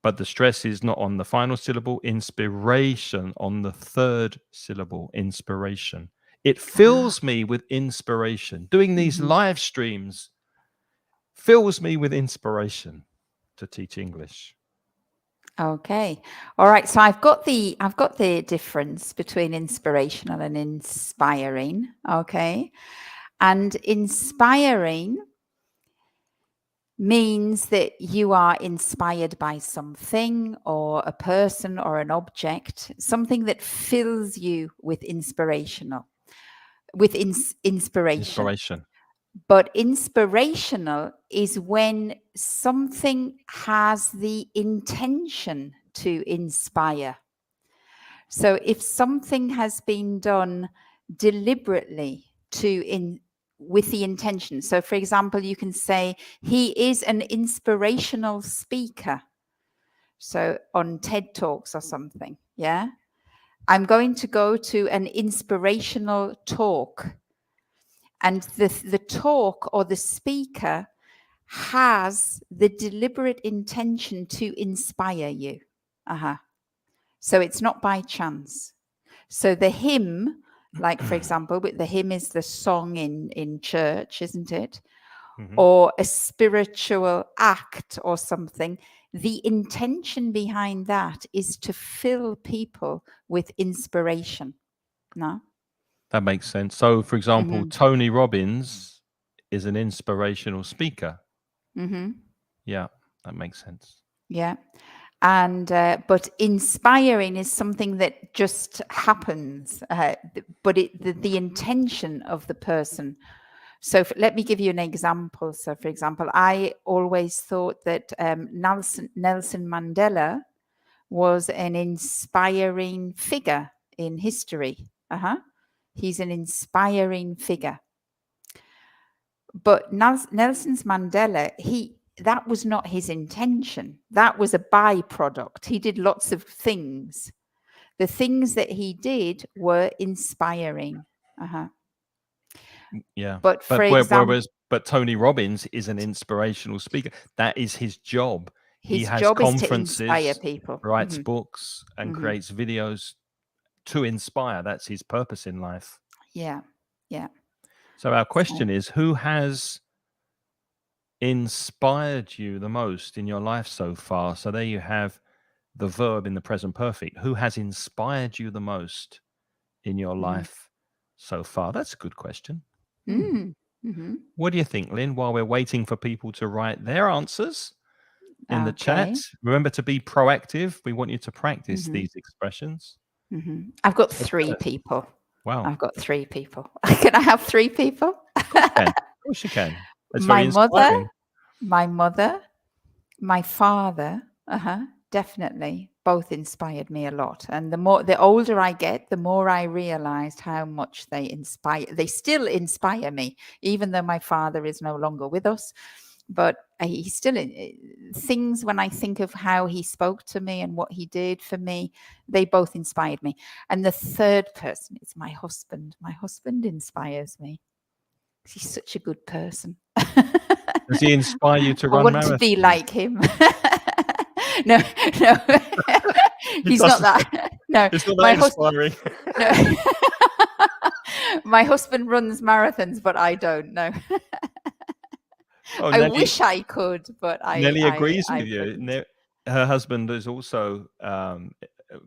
But the stress is not on the final syllable, inspiration, on the third syllable, inspiration. It fills me with inspiration. Doing these live streams fills me with inspiration to teach English. Okay. All right. So I've got the difference between inspirational and inspiring. Okay. And inspiring means that you are inspired by something or a person or an object, something that fills you with inspiration. Inspiration. But inspirational is when something has the intention to inspire. So if something has been done deliberately with the intention. So for example, you can say he is an inspirational speaker. So on TED Talks or something, yeah? I'm going to go to an inspirational talk. And the talk or the speaker has the deliberate intention to inspire you. So it's not by chance. So the hymn, like for example, the hymn is the song in church, isn't it? Mm-hmm. Or a spiritual act or something. The intention behind that is to fill people with inspiration. No? That makes sense. So, for example, Tony Robbins is an inspirational speaker. Mm-hmm. Yeah, that makes sense. Yeah. And but inspiring is something that just happens, but the intention of the person. So let me give you an example. So for example, I always thought that Nelson Mandela was an inspiring figure in history. He's an inspiring figure. But Nelson Mandela, that was not his intention. That was a byproduct. He did lots of things. The things that he did were inspiring. Yeah. But for example, but Tony Robbins is an inspirational speaker. That is his job. He his has job is to inspire conferences, people. writes books, and creates videos to inspire. That's his purpose in life. Yeah. Yeah. So our question is, who has inspired you the most in your life so far? So there you have the verb in the present perfect. Who has inspired you the most in your life so far? That's a good question. What do you think, Lynn, while we're waiting for people to write their answers in the chat? Remember to be proactive. We want you to practice these expressions. I've got 3 people. Wow. I've got 3 people. Can I have 3 people? Of course you can. That's very inspiring. inspiring. My mother, my father, definitely both inspired me a lot. And the older I get, the more I realized how much they still inspire me, even though my father is no longer with us. But he's still things when I think of how he spoke to me and what he did for me, they both inspired me. And the third person is my husband. My husband inspires me. He's such a good person. Does he inspire you to run I want marathons? to be like him. No. He's not that. No, it's not that inspiring. No. My husband runs marathons, but I don't know. I wish I could, but Nelly agrees with you. her husband is also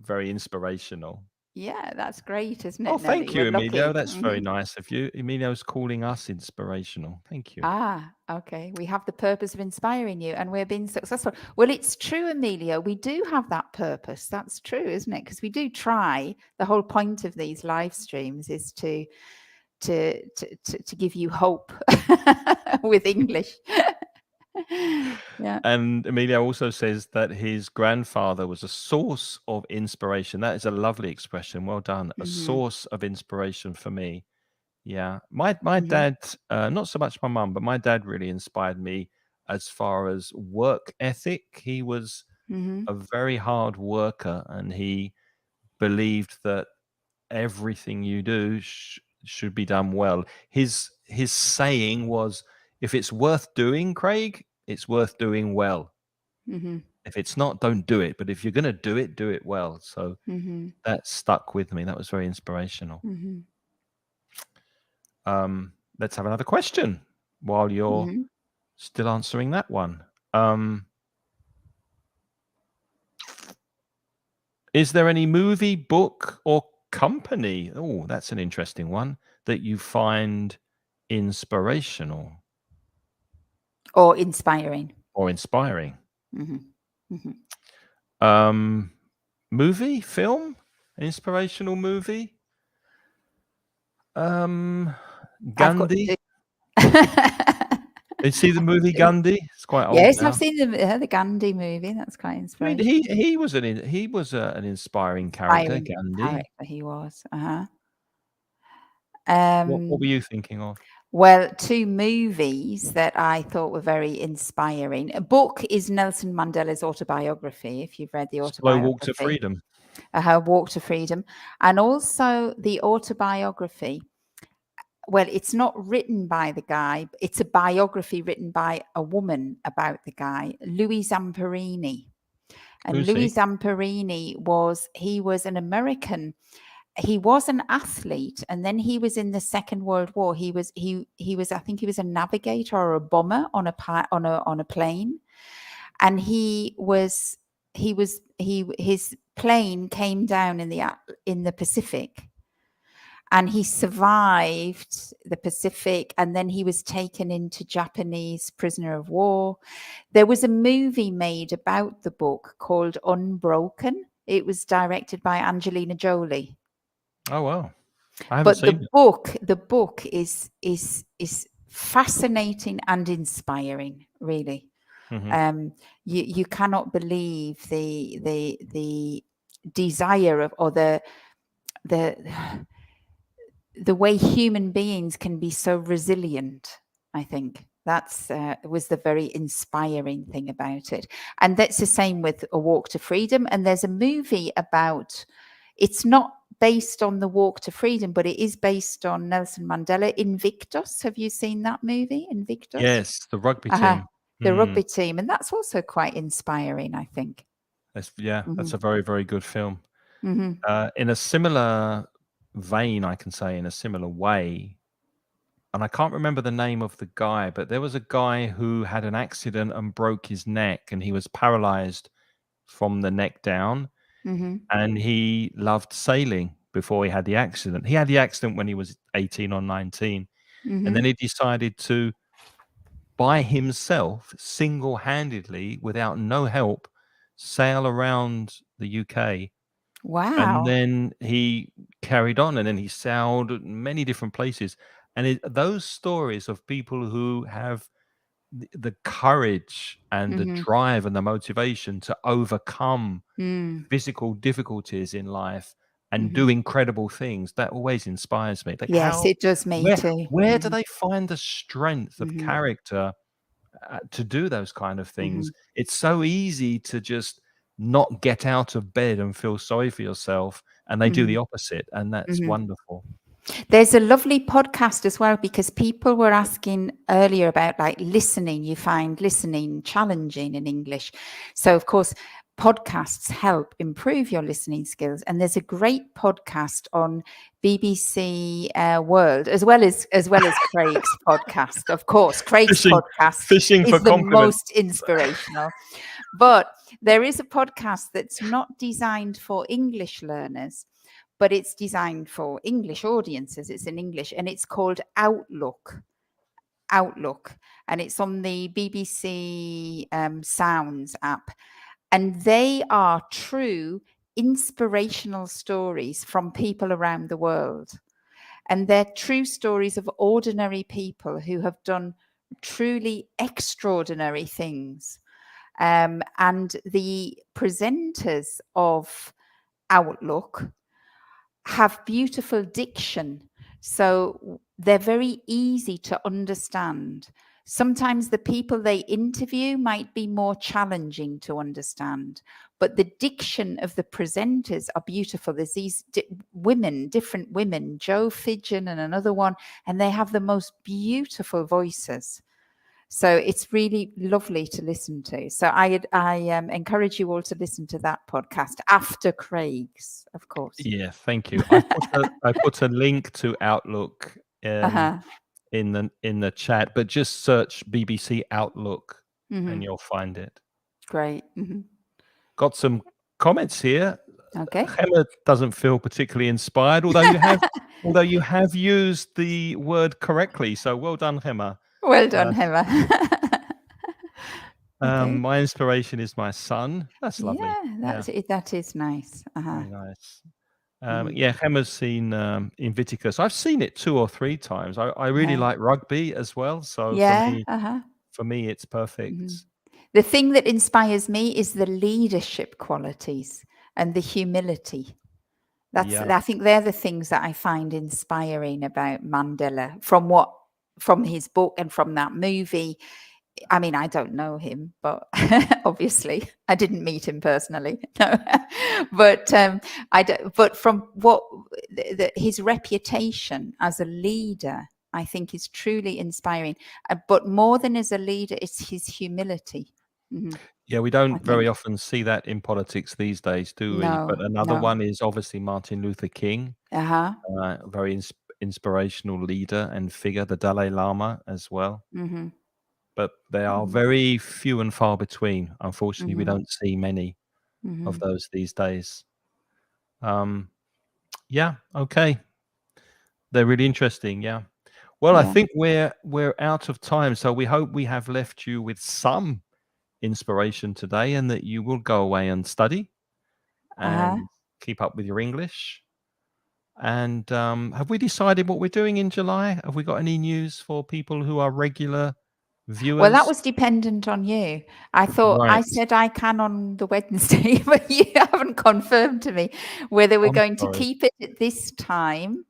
very inspirational. Yeah, that's great, isn't Oh, it, thank Nelly? you, We're Emilio. lucky. That's very nice of you. Emilio's calling us inspirational. Thank you. Ah, okay. We have the purpose of inspiring you and we're being successful. Well, it's true, Emilio. We do have that purpose. That's true, isn't it? Because we do try. The whole point of these live streams is to give you hope with English. Yeah. And Emilio also says that his grandfather was a source of inspiration. That is a lovely expression. Well done. A Hmm. source of inspiration for me. Yeah. My Hmm. dad, not so much my mum, but my dad really inspired me as far as work ethic. He was Hmm. a very hard worker, and he believed that everything you do should be done well. His saying was, "If it's worth doing, Craig, it's worth doing well. Hmm. If it's not, don't do it. But if you're going to do it well." So Hmm. that stuck with me. That was very inspirational. Hmm. Let's have another question while you're Hmm. still answering that one. Um, is there any movie, book, or company? Oh, that's an interesting one that you find inspirational Or inspiring. or inspiring. Hmm. Hmm. Um, movie, film, an inspirational movie. Um, I've got Gandhi. two. Did you see the I've got movie two. Gandhi? It's quite old Yes, I've now. seen the Gandhi movie. That's quite I mean, inspirational. he was an inspiring character, Inspiring Gandhi. character he was. Uh-huh. What were you thinking of? Well, two movies that I thought were very inspiring. A book is Nelson Mandela's autobiography, if you've read the Slow Walk to autobiography, Freedom. Her Walk to Freedom, and also the autobiography. Well, it's not written by the guy, it's a biography written by a woman about the guy, Louis Zamperini. And Who's he? Louis Zamperini was an American. He was an athlete, and then he was in the Second World War. He was I think he was a navigator or a bomber on a plane, and his plane came down in the Pacific, and he survived the Pacific, and then he was taken into Japanese prisoner of war. There was a movie made about the book called Unbroken. It was directed by Angelina Jolie. Oh wow, I haven't But seen it. the book is fascinating and inspiring, really. Hmm. You cannot believe the desire of, or the the way human beings can be so resilient. I think that's was the very inspiring thing about it, and that's the same with A Walk to Freedom. And there's a movie about. It's not based on the Walk to Freedom, but it is based on Nelson Mandela. Invictus. Have you seen that movie, Invictus? Yes, the rugby Uh-huh. team. The Mm, rugby team, and that's also quite inspiring, I think. that's Hmm. a very, very good film. Hmm. In a similar vein, I can say, in a similar way, and I can't remember the name of the guy, but there was a guy who had an accident and broke his neck, and he was paralyzed from the neck down, Hmm. and he loved sailing before he had the accident. He had the accident when he was 18 or 19, and Hmm. then he decided to, by himself, single-handedly, without no help, sail around the UK. And Wow. then he carried on, and then he sailed many different places. And those stories of people who have the courage and the Hmm. drive and the motivation to overcome Mm. physical difficulties in life and Hmm. do incredible things, that always inspires me. Like, Yes, how, it does me too. where do Hmm. they find the strength of Hmm. character to do those kind of Hmm. things? It's so easy to just not get out of bed and feel sorry for yourself, and they do Hmm. the opposite, and that's Hmm. wonderful. There's a lovely podcast as well, because people were asking earlier about like listening. You find listening challenging in English. So, of course, podcasts help improve your listening skills. And there's a great podcast on BBC World, as well as Craig's podcast. Of course, Craig's Fishing podcast fishing for is the compliments. most inspirational. But there is a podcast that's not designed for English learners, but it's designed for English audiences. It's in English, and it's called Outlook, and it's on the BBC Sounds app. And they are true inspirational stories from people around the world. And they're true stories of ordinary people who have done truly extraordinary things. And the presenters of Outlook have beautiful diction. So they're very easy to understand. Sometimes the people they interview might be more challenging to understand, but the diction of the presenters are beautiful. There's these different women, Joe Fidgen and another one, and they have the most beautiful voices. So it's really lovely to listen to. So I encourage you all to listen to that podcast after Craig's, of course. Yeah, thank you. I put a link to Outlook in the chat, but just search BBC Outlook and you'll find it. Great. Got some comments here. Okay. Hema doesn't feel particularly inspired, although you have used the word correctly. So well done, Hema. Well done, Hema. Okay. My inspiration is my son. That's lovely. Yeah, that is nice. Very nice. Yeah, Hema's seen Invictus. I've seen it 2 or 3 times. I really like rugby as well. So for me, it's perfect. The thing that inspires me is the leadership qualities and the humility. I think they're the things that I find inspiring about Mandela from his book and from that movie. I mean, I don't know him, but obviously I didn't meet him personally. No, but but from what his reputation as a leader, I think is truly inspiring. But more than as a leader, it's his humility. Yeah, we don't very often see that in politics these days, do we? No, But another one is obviously Martin Luther King. Very inspirational leader and figure, the Dalai Lama as well. But they are very few and far between. Unfortunately, we don't see many of those these days. Yeah, okay. They're really interesting, yeah. Well, I think we're out of time, so we hope we have left you with some inspiration today and that you will go away and study and keep up with your English. And have we decided what we're doing in July? Have we got any news for people who are regular viewers? Well, that was dependent on you. I thought I said I can on the Wednesday, but you haven't confirmed to me whether we're going to keep it at this time,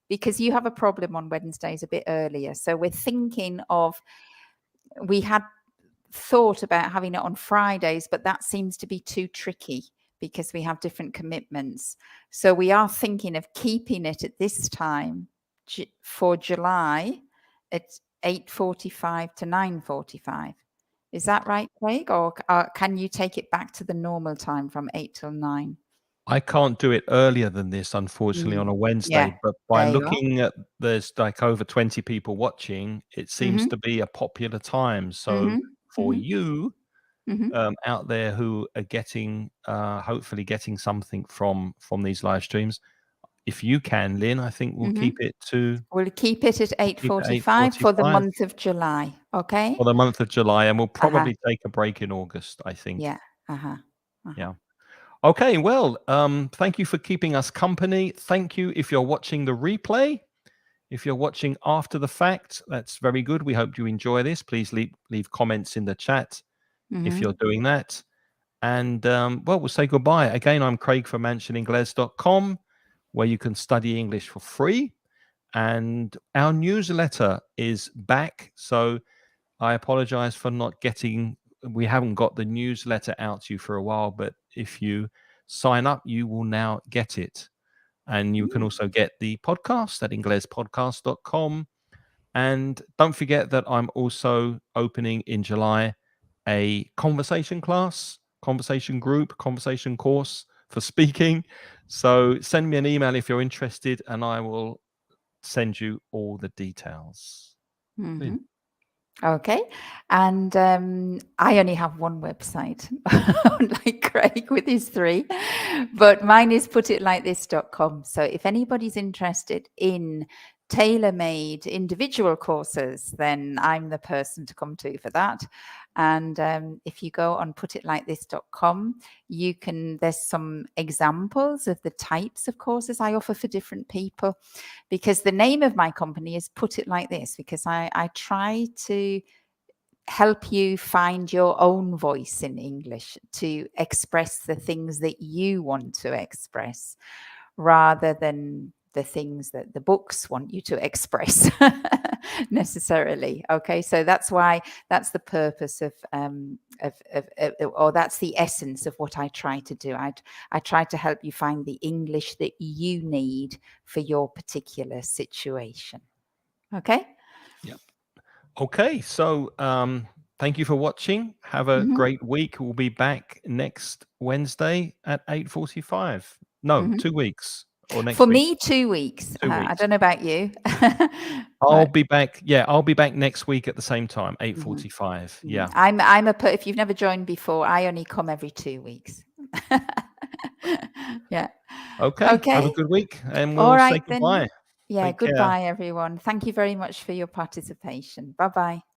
because you have a problem on Wednesdays a bit earlier. So we're thinking of, we had thought about having it on Fridays, but that seems to be too tricky because we have different commitments. So we are thinking of keeping it at this time for July at 8:45 to 9:45. Is that right, Craig? Or can you take it back to the normal time from 8 till 9? I can't do it earlier than this, unfortunately, on a Wednesday. But by looking at, there's like over 20 people watching, it seems to be a popular time. So for you out there who are getting, hopefully getting something from these live streams, if you can, Lynn, I think we'll keep it to... We'll keep it at 8:45 for the month of July, okay? For the month of July, and we'll probably take a break in August, I think. Yeah. Yeah. Okay, well, thank you for keeping us company. Thank you if you're watching the replay. If you're watching after the fact, that's very good. We hope you enjoy this. Please leave comments in the chat if you're doing that. And, well, we'll say goodbye. Again, I'm Craig from mansioningles.com, where you can study English for free. And our newsletter is back. So I apologize for not getting... We haven't got the newsletter out to you for a while, but if you sign up, you will now get it. And you can also get the podcast at inglespodcast.com. And don't forget that I'm also opening in July a conversation class, conversation group, conversation course for speaking. So send me an email if you're interested, and I will send you all the details. Okay. And I only have one website, like Craig with his 3, but mine is putitlikethis.com. So if anybody's interested in tailor-made individual courses, then I'm the person to come to for that. And if you go on putitlikethis.com, there's some examples of the types of courses I offer for different people, because the name of my company is Put It Like This, because I try to help you find your own voice in English to express the things that you want to express, rather than the things that the books want you to express necessarily. Okay, so that's the purpose of or that's the essence of what I try to do. I try to help you find the English that you need for your particular situation. Okay. Yeah. Okay, so thank you for watching. Have a Mm-hmm. great week. We'll be back next Wednesday at 8:45. No, Mm-hmm. 2 weeks or next For week. me, 2 weeks. 2 I weeks. don't know about you. I'll Right. be back. Yeah, I'll be back next week at the same time, Mhm. 8:45. Yeah. If you've never joined before, I only come every 2 weeks. Yeah. Okay. Have a Okay. good week, and All we'll say right then. goodbye. Yeah, Take care. goodbye everyone. Thank you very much for your participation. Bye-bye.